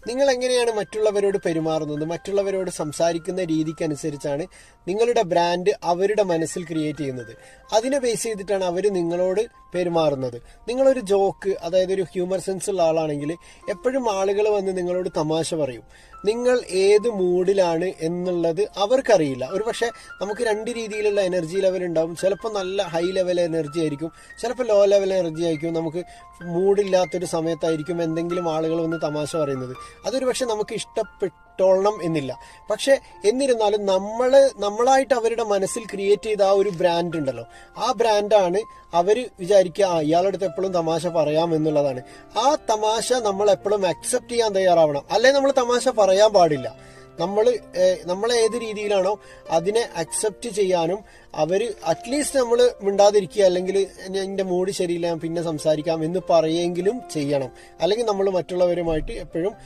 നിങ്ങൾ എങ്ങനെയാണ് മറ്റുള്ളവരോട് പെരുമാറുന്നത്, മറ്റുള്ളവരോട് സംസാരിക്കുന്ന രീതിക്കനുസരിച്ചാണ് നിങ്ങളുടെ ബ്രാൻഡ് അവരുടെ മനസ്സിൽ ക്രിയേറ്റ് ചെയ്യുന്നത്. അതിനെ ബേസ് ചെയ്തിട്ടാണ് അവർ നിങ്ങളോട് പെരുമാറുന്നത്. നിങ്ങളൊരു ജോക്ക്, അതായത് ഒരു ഹ്യൂമർ സെൻസ് ഉള്ള ആളാണെങ്കിൽ എപ്പോഴും ആളുകൾ വന്ന് നിങ്ങളോട് തമാശ പറയും. നിങ്ങൾ ഏത് മൂഡിലാണ് എന്നുള്ളത് അവർക്കറിയില്ല. ഒരു പക്ഷെ നമുക്ക് രണ്ട് രീതിയിലുള്ള എനർജി ലെവൽ ഉണ്ടാവും. ചിലപ്പോൾ നല്ല ഹൈ ലെവൽ എനർജി ആയിരിക്കും, ചിലപ്പോൾ ലോ ലെവൽ എനർജി ആയിരിക്കും. നമുക്ക് മൂഡില്ലാത്തൊരു സമയത്തായിരിക്കും എന്തെങ്കിലും ആളുകൾ വന്ന് തമാശ പറയുന്നത്. അതൊരു പക്ഷെ നമുക്ക് ഇഷ്ടപ്പെട്ടോളണം എന്നില്ല. പക്ഷെ എന്നിരുന്നാലും നമ്മളായിട്ട് അവരുടെ മനസ്സിൽ ക്രിയേറ്റ് ചെയ്ത ആ ഒരു ബ്രാൻഡ് ഉണ്ടല്ലോ, ആ ബ്രാൻഡാണ് അവർ വിചാരിക്കുക ഇയാളുടെ അടുത്ത് എപ്പോഴും തമാശ പറയാം എന്നുള്ളതാണ്. ആ തമാശ നമ്മൾ എപ്പോഴും അക്സെപ്റ്റ് ചെയ്യാൻ തയ്യാറാവണം. അല്ലെ നമ്മൾ തമാശ പറയാൻ പാടില്ല. നമ്മളെ ഏത് രീതിയിലാണോ അതിനെ അക്സെപ്റ്റ് ചെയ്യാനും അവർ അറ്റ്ലീസ്റ്റ് നമ്മൾ മിണ്ടാതിരിക്കുക, അല്ലെങ്കിൽ എൻ്റെ മൂഡ് ശരിയില്ല, ഞാൻ പിന്നെ സംസാരിക്കാം എന്ന് പറയെങ്കിലും ചെയ്യണം. അല്ലെങ്കിൽ നമ്മൾ മറ്റുള്ളവരുമായിട്ട് എപ്പോഴും